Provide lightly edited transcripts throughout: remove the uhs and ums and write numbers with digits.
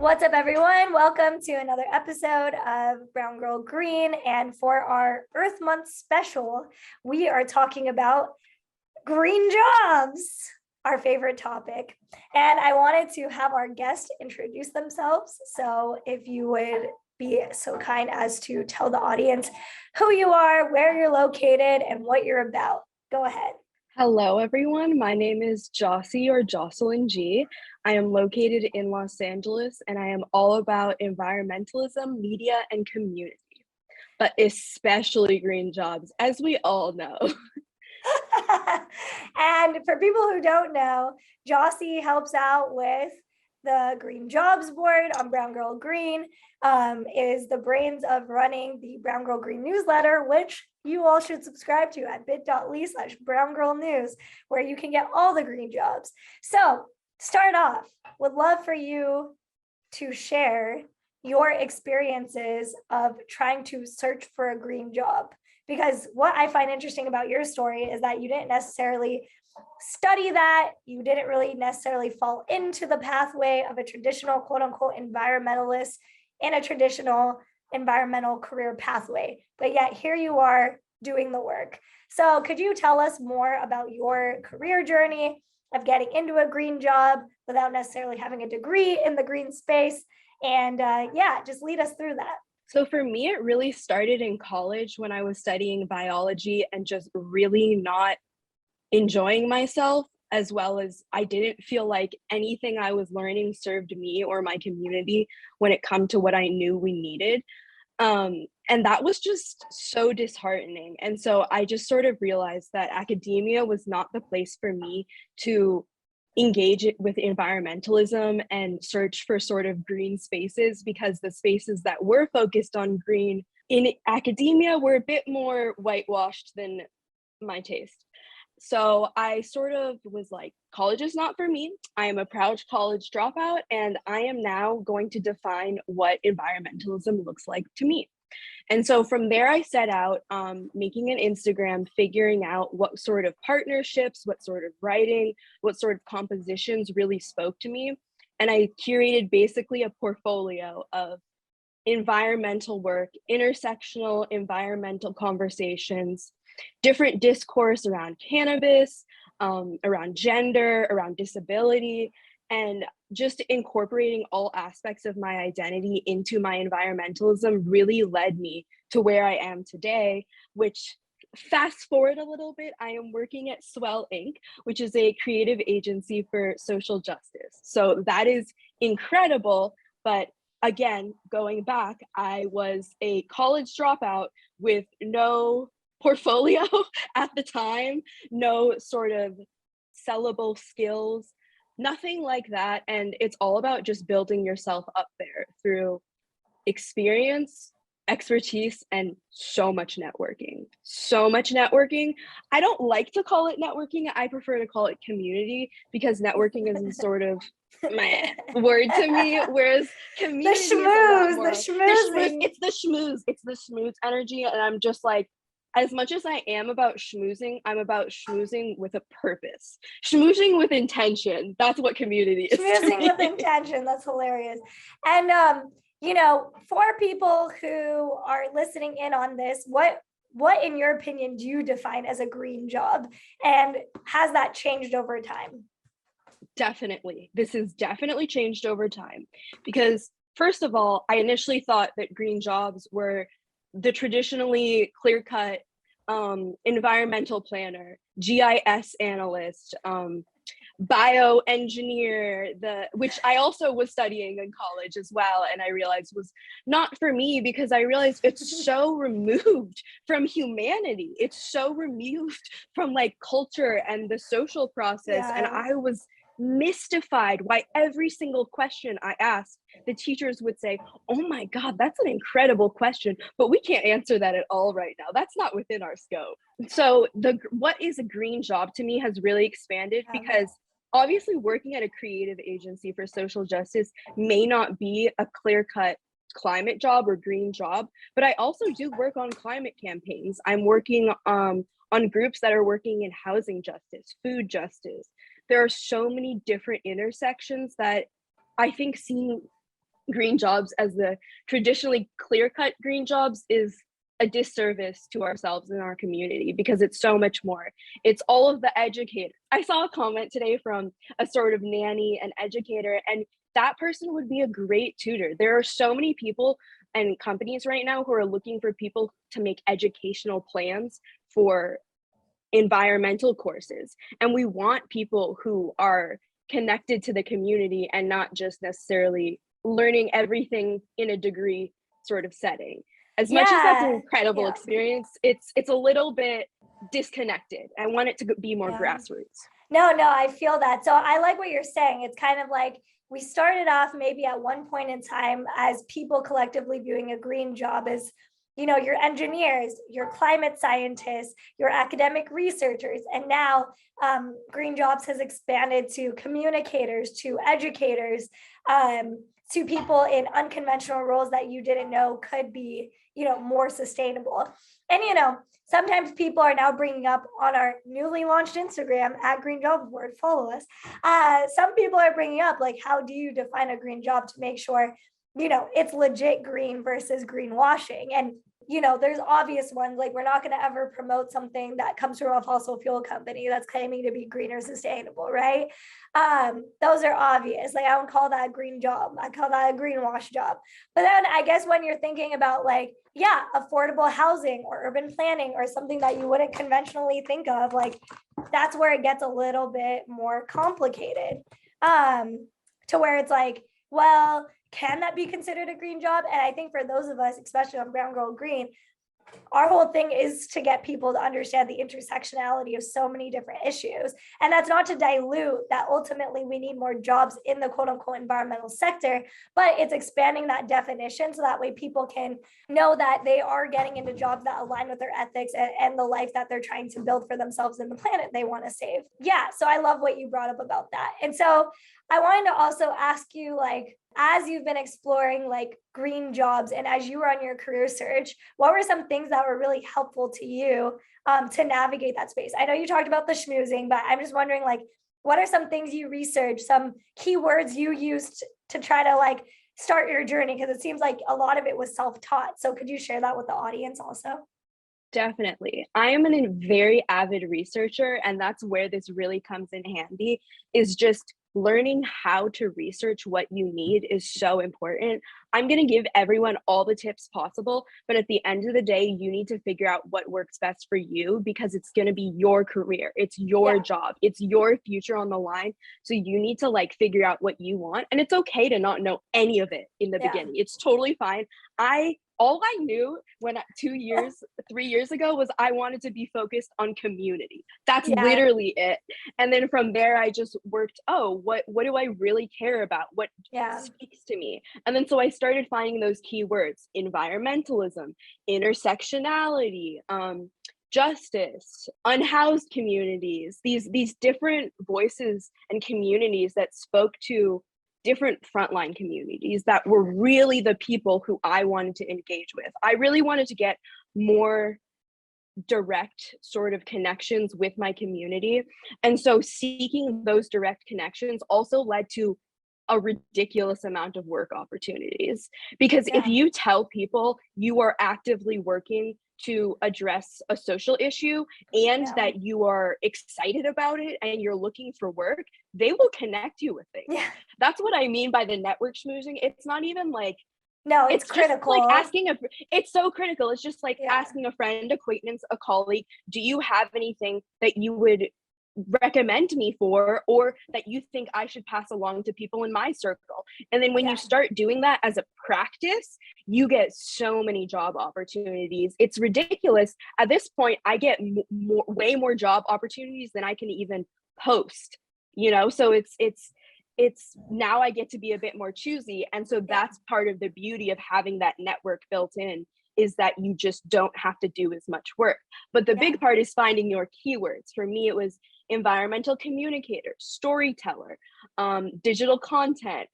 What's up, everyone? Welcome to another episode of Brown Girl Green. And for our Earth Month special, we are talking about green jobs, our favorite topic. And I wanted to have our guests introduce themselves. So if you would be so kind as to tell the audience who you are, where you're located, and what you're about. Go ahead. Hello, everyone. My name is Jossie or Jocelyn G. I am located in Los Angeles, and I am all about environmentalism, media, and community, but especially green jobs, as we all know. And for people who don't know, Jossie helps out with the Green Jobs Board on Brown Girl Green, is the brains of running the Brown Girl Green newsletter, which you all should subscribe to at bit.ly/browngirlnews, where you can get all the green jobs. So start off, would love for you to share your experiences of trying to search for a green job. Because what I find interesting about your story is that you didn't necessarily study that, you didn't really necessarily fall into the pathway of a traditional quote unquote environmentalist in a traditional environmental career pathway, but yet here you are doing the work. So could you tell us more about your career journey of getting into a green job without necessarily having a degree in the green space? And just lead us through that. So for me, it really started in college when I was studying biology and just really not enjoying myself, as well as I didn't feel like anything I was learning served me or my community when it come to what I knew we needed. And that was just so disheartening. And so I just sort of realized that academia was not the place for me to engage with environmentalism and search for sort of green spaces, because the spaces that were focused on green in academia were a bit more whitewashed than my taste. So I sort of was like, college is not for me. I am a proud college dropout, and I am now going to define what environmentalism looks like to me. And so from there, I set out making an Instagram, figuring out what sort of partnerships, what sort of writing, what sort of compositions really spoke to me. And I curated basically a portfolio of environmental work, intersectional environmental conversations, different discourse around cannabis, around gender, around disability, and just incorporating all aspects of my identity into my environmentalism really led me to where I am today, which fast forward a little bit, I am working at Swell Inc., which is a creative agency for social justice. So that is incredible. But again, going back, I was a college dropout with no portfolio at the time, no sort of sellable skills, nothing like that. And it's all about just building yourself up there through experience, expertise, and so much networking. So much networking. I don't like to call it networking. I prefer to call it community, because networking is a sort of my word to me, whereas community is a lot more, the schmoozing. It's the schmooze. It's the schmooze energy. And I'm just like, as much as I am about schmoozing, I'm about schmoozing with a purpose. Schmoozing with intention. That's what community is. Schmoozing with intention. That's hilarious. And for people who are listening in on this, what in your opinion do you define as a green job? And has that changed over time? Definitely. This has definitely changed over time, because first of all, I initially thought that green jobs were the traditionally clear-cut environmental planner, GIS analyst, bioengineer, which I also was studying in college as well, and I realized was not for me, because I realized it's so removed from humanity. It's so removed from like culture and the social process. Yeah. And I was mystified why every single question I asked, the teachers would say, "Oh my God, that's an incredible question, but we can't answer that at all right now. That's not within our scope." So what is a green job to me has really expanded, because obviously working at a creative agency for social justice may not be a clear-cut climate job or green job, but I also do work on climate campaigns. I'm working on groups that are working in housing justice, food justice. There are so many different intersections that I think seem green jobs as the traditionally clear-cut green jobs is a disservice to ourselves and our community, because it's so much more. It's all of the educators. I saw a comment today from a sort of nanny and educator, and that person would be a great tutor. There are so many people and companies right now who are looking for people to make educational plans for environmental courses. And we want people who are connected to the community and not just necessarily learning everything in a degree sort of setting. As much as that's an Yeah. incredible Yeah. experience, it's a little bit disconnected. I want it to be more Yeah. grassroots. No, I feel that. So I like what you're saying. It's kind of like we started off maybe at one point in time as people collectively viewing a green job as, your engineers, your climate scientists, your academic researchers. And now green jobs has expanded to communicators, to educators, to people in unconventional roles that you didn't know could be, more sustainable. And, sometimes people are now bringing up on our newly launched Instagram at Green Jobs Board, follow us. Some people are bringing up, like, how do you define a green job to make sure, it's legit green versus greenwashing? And, there's obvious ones, like we're not going to ever promote something that comes from a fossil fuel company that's claiming to be green or sustainable, right? Those are obvious. Like, I don't call that a green job. I call that a greenwash job. But then I guess when you're thinking about, like, yeah, affordable housing or urban planning or something that you wouldn't conventionally think of, like, that's where it gets a little bit more complicated, to where it's like, well, can that be considered a green job? And I think for those of us, especially on Brown Girl Green, our whole thing is to get people to understand the intersectionality of so many different issues. And that's not to dilute that ultimately we need more jobs in the quote unquote environmental sector, but it's expanding that definition so that way people can know that they are getting into jobs that align with their ethics and the life that they're trying to build for themselves and the planet they want to save. Yeah, so I love what you brought up about that. And so I wanted to also ask you, like, as you've been exploring like green jobs and as you were on your career search, what were some things that were really helpful to you to navigate that space? I know you talked about the schmoozing, but I'm just wondering, like, what are some things you researched, some keywords you used to try to like start your journey? Because it seems like a lot of it was self-taught. So could you share that with the audience also? Definitely. I am a very avid researcher, and that's where this really comes in handy, is just learning how to research what you need is so important. I'm going to give everyone all the tips possible, but at the end of the day, you need to figure out what works best for you, because it's going to be your career. It's your job. It's your future on the line. So you need to like figure out what you want. And it's okay to not know any of it in the beginning. It's totally fine. All I knew when 3 years ago was I wanted to be focused on community. That's literally it. And then from there, I just worked, what do I really care about? What speaks to me? And then so I started finding those keywords: environmentalism, intersectionality, justice, unhoused communities, these different voices and communities that spoke to different frontline communities that were really the people who I wanted to engage with. I really wanted to get more direct sort of connections with my community. And so seeking those direct connections also led to a ridiculous amount of work opportunities. Because if you tell people you are actively working to address a social issue and that you are excited about it and you're looking for work, they will connect you with things. That's what I mean by the network schmoozing. It's not even like, no, it's critical. Like asking it's so critical. It's just like asking a friend, acquaintance, a colleague, do you have anything that you would recommend me for, or that you think I should pass along to people in my circle? And then when you start doing that as a practice, you get so many job opportunities. It's ridiculous. At this point, I get way more job opportunities than I can even post, so it's now I get to be a bit more choosy. And so that's part of the beauty of having that network built in, is that you just don't have to do as much work. But the big part is finding your keywords. For me, it was environmental communicator, storyteller, digital content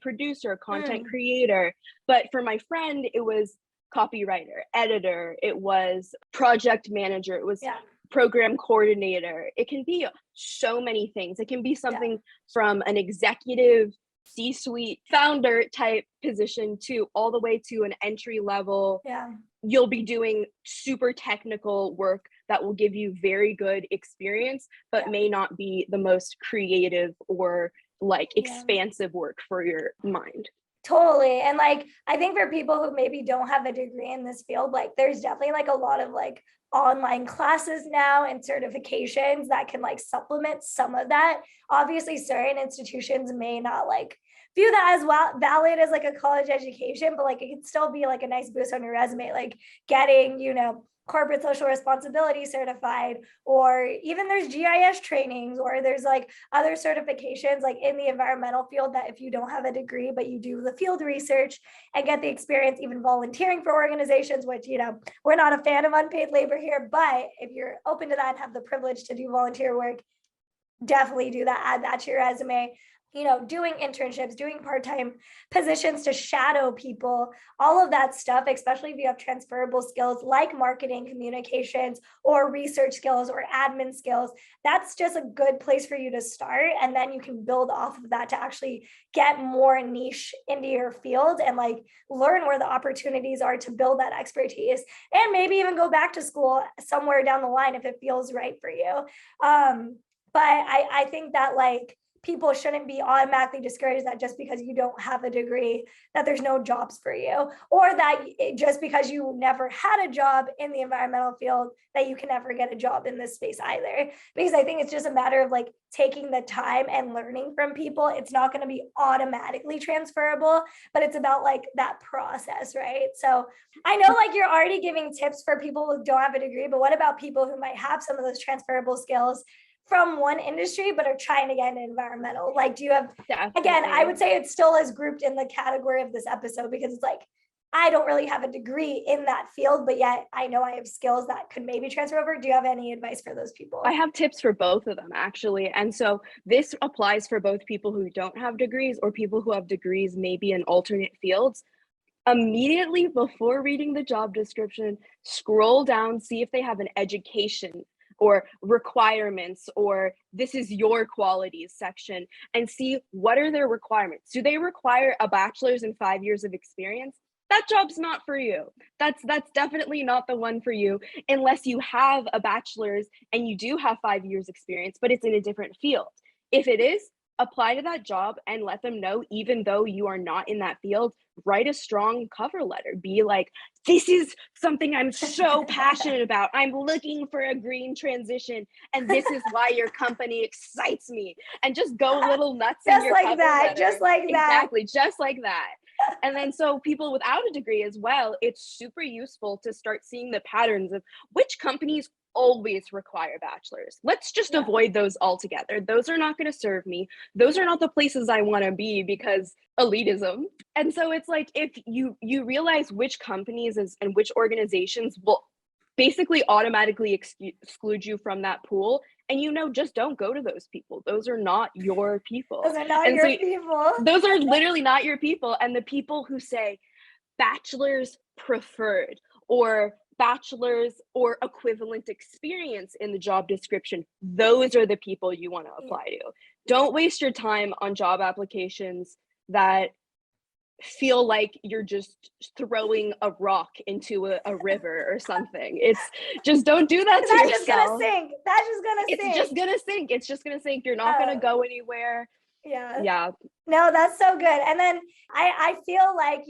producer, content creator. But for my friend, it was copywriter, editor, it was project manager, it was program coordinator. It can be so many things. It can be something from an executive C-suite founder type position to all the way to an entry level. Yeah. You'll be doing super technical work that will give you very good experience, but may not be the most creative or like expansive work for your mind. Totally. And like, I think for people who maybe don't have a degree in this field, like there's definitely like a lot of like online classes now and certifications that can like supplement some of that. Obviously, certain institutions may not like view that as well valid as like a college education, but like it can still be like a nice boost on your resume, like getting, corporate social responsibility certified, or even there's GIS trainings, or there's like other certifications like in the environmental field that if you don't have a degree, but you do the field research and get the experience, even volunteering for organizations, which, we're not a fan of unpaid labor here, but if you're open to that and have the privilege to do volunteer work, definitely do that, add that to your resume. Doing internships, doing part-time positions to shadow people, all of that stuff, especially if you have transferable skills like marketing, communications, or research skills or admin skills, that's just a good place for you to start. And then you can build off of that to actually get more niche into your field and like learn where the opportunities are to build that expertise, and maybe even go back to school somewhere down the line if it feels right for you. But I think that like people shouldn't be automatically discouraged that just because you don't have a degree, that there's no jobs for you, or that just because you never had a job in the environmental field, that you can never get a job in this space either. Because I think it's just a matter of like taking the time and learning from people. It's not going to be automatically transferable, but it's about like that process, right? So I know like you're already giving tips for people who don't have a degree, but what about people who might have some of those transferable skills from one industry but are trying to get into environmental? Like, do you have, again, I would say it still is grouped in the category of this episode because it's like, I don't really have a degree in that field, but yet I know I have skills that could maybe transfer over. Do you have any advice for those people? I have tips for both of them, actually. And so this applies for both people who don't have degrees or people who have degrees maybe in alternate fields. Immediately before reading the job description, scroll down, see if they have an education or requirements, or this is your qualities section, and see what are their requirements. Do they require a bachelor's and 5 years of experience? That job's not for you. That's definitely not the one for you unless you have a bachelor's and you do have 5 years experience, but it's in a different field. If it is, apply to that job and let them know, even though you are not in that field, write a strong cover letter. Be like, this is something I'm so passionate about. I'm looking for a green transition, and this is why your company excites me. And just go a little nuts in your cover letter. Just like that. Exactly, just like that. And then so people without a degree as well, it's super useful to start seeing the patterns of which companies always require bachelors. Let's just avoid those altogether. Those are not going to serve me. Those are not the places I want to be because elitism. And so it's like, if you realize which companies and which organizations will basically automatically exclude you from that pool, and just don't go to those people. Those are not your people. Those are not your people. Those are literally not your people. And the people who say bachelor's preferred or bachelor's or equivalent experience in the job description, those are the people you want to apply to. Don't waste your time on job applications that feel like you're just throwing a rock into a river or something. It's just, don't do that to yourself. That's just gonna sink. It's just gonna sink. You're not gonna go anywhere. Yeah. No, that's so good. And then I feel like,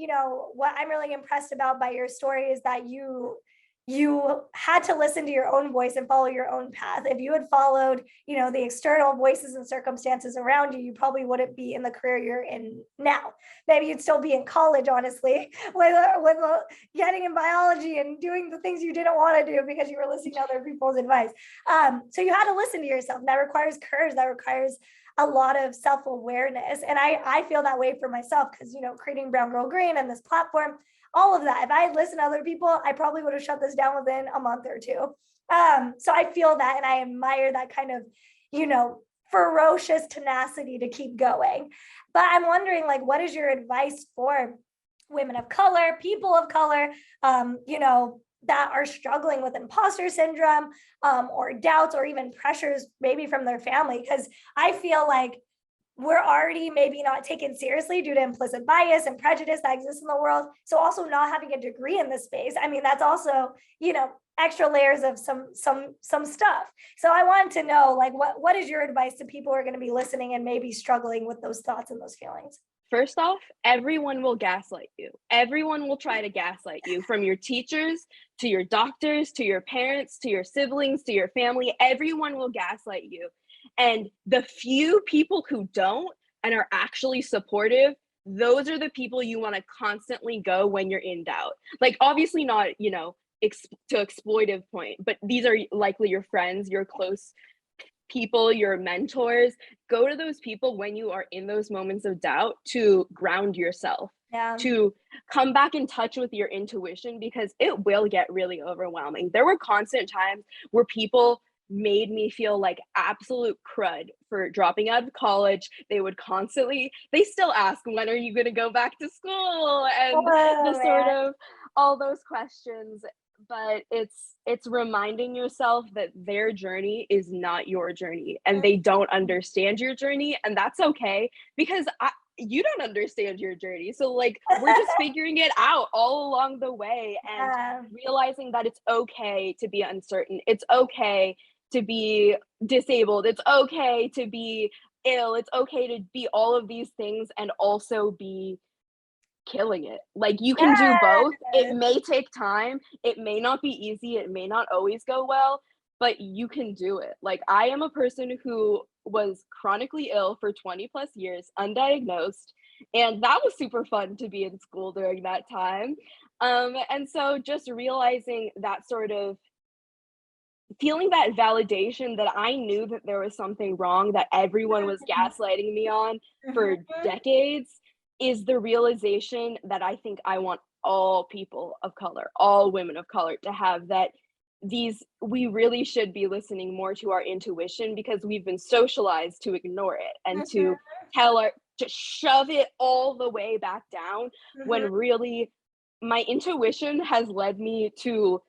what I'm really impressed about by your story is that you had to listen to your own voice and follow your own path. If you had followed, the external voices and circumstances around you, you probably wouldn't be in the career you're in now. Maybe you'd still be in college, honestly, with getting in biology and doing the things you didn't want to do because you were listening to other people's advice. So you had to listen to yourself. And that requires courage. That requires a lot of self-awareness. And I feel that way for myself because, creating Brown Girl Green and this platform, all of that. If I had listened to other people, I probably would have shut this down within a month or two. So I feel that, and I admire that kind of, ferocious tenacity to keep going. But I'm wondering, what is your advice for women of color, people of color, that are struggling with imposter syndrome, or doubts, or even pressures maybe from their family? Because I feel like we're already maybe not taken seriously due to implicit bias and prejudice that exists in the world. So also not having a degree in this space, I mean, that's also, extra layers of some stuff. So I wanted to know, like, what is your advice to people who are going to be listening and maybe struggling with those thoughts and those feelings? First off, everyone will gaslight you. Everyone will try to gaslight you, from your teachers to your doctors to your parents to your siblings to your family. Everyone will gaslight you. And the few people who don't and are actually supportive, those are the people you want to constantly go when you're in doubt. Like, obviously not, to exploitive point, but these are likely your friends, your close people, your mentors. Go to those people when you are in those moments of doubt to ground yourself, Yeah. to come back in touch with your intuition, because it will get really overwhelming. There were constant times where people made me feel like absolute crud for dropping out of college. They still ask, when are you going to go back to school? And Oh, the sort man. of all those questions. But it's reminding yourself that their journey is not your journey, and they don't understand your journey, and that's okay, because you don't understand your journey. So, like, we're just figuring it out all along the way, and Yeah. realizing that it's okay to be uncertain. It's okay to be disabled. It's okay to be ill. It's okay to be all of these things and also be killing it. Like, you can do both. It Yes. may take time. It may not be easy. It may not always go well, but you can do it. Like, I am a person who was chronically ill for 20 plus years, undiagnosed, and that was super fun to be in school during that time. And so just realizing that, sort of feeling that validation that I knew that there was something wrong, that everyone was gaslighting me on for Mhm. decades, is the realization that I think I want all people of color, all women of color, to have, that we really should be listening more to our intuition, because we've been socialized to ignore it and Mhm. to shove it all the way back down, Mhm. when really my intuition has led me to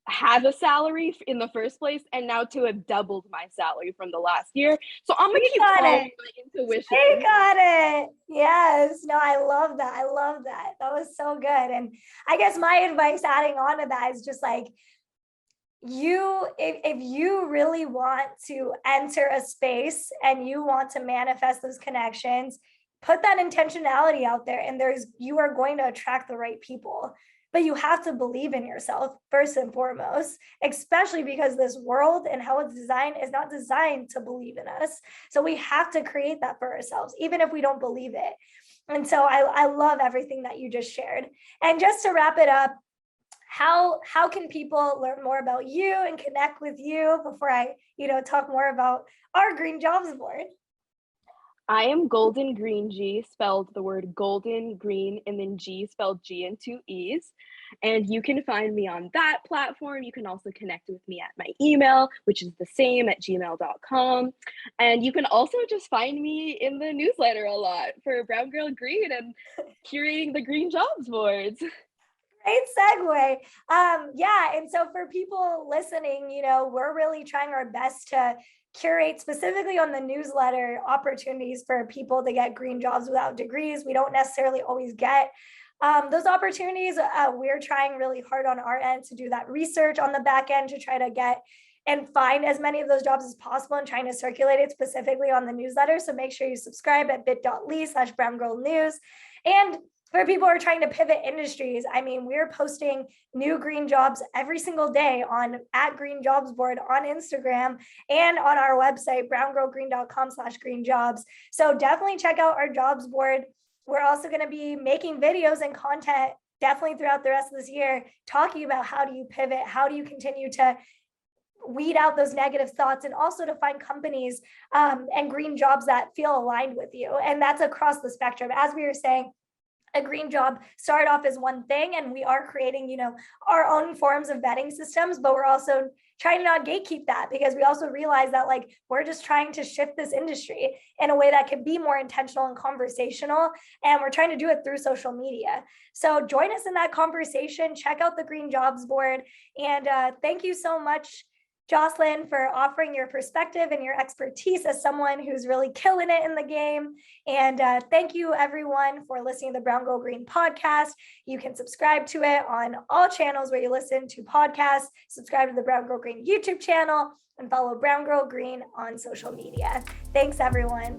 have a salary in the first place, and now to have doubled my salary from the last year. So I'm gonna Speak keep on it. following my Speak intuition. on it. Yes. No, I love that. I love that. That was so good. And I guess my advice adding on to that is just like, if you really want to enter a space and you want to manifest those connections, put that intentionality out there, and you are going to attract the right people. But you have to believe in yourself first and foremost, especially because this world and how it's designed is not designed to believe in us. So we have to create that for ourselves, even if we don't believe it. And so I love everything that you just shared. And just to wrap it up, how can people learn more about you and connect with you before I, talk more about our Green Jobs Board? I am Golden Green G, spelled the word golden green and then G, spelled G and two E's. And you can find me on that platform. You can also connect with me at my email, which is the same, at gmail.com. And you can also just find me in the newsletter a lot for Brown Girl Green and curating the Green Jobs boards. Great segue. Yeah, and so for people listening, we're really trying our best to curate specifically on the newsletter opportunities for people to get green jobs without degrees. We don't necessarily always get those opportunities. We're trying really hard on our end to do that research on the back end to try to get and find as many of those jobs as possible, and trying to circulate it specifically on the newsletter. So make sure you subscribe at bit.ly/Brown Girl News. And for people who are trying to pivot industries, I mean, we're posting new green jobs every single day on at Green Jobs Board on Instagram and on our website, browngirlgreen.com/green jobs. So definitely check out our jobs board. We're also going to be making videos and content definitely throughout the rest of this year, talking about how do you pivot, how do you continue to weed out those negative thoughts, and also to find companies and green jobs that feel aligned with you. And that's across the spectrum. As we were saying, a green job start off as one thing, and we are creating, our own forms of vetting systems, but we're also trying to not gatekeep that, because we also realize that, like, we're just trying to shift this industry in a way that can be more intentional and conversational, and we're trying to do it through social media. So join us in that conversation, check out the Green Jobs Board, and thank you so much Jocelyn, for offering your perspective and your expertise as someone who's really killing it in the game. And thank you, everyone, for listening to the Brown Girl Green podcast. You can subscribe to it on all channels where you listen to podcasts. Subscribe to the Brown Girl Green YouTube channel and follow Brown Girl Green on social media. Thanks, everyone.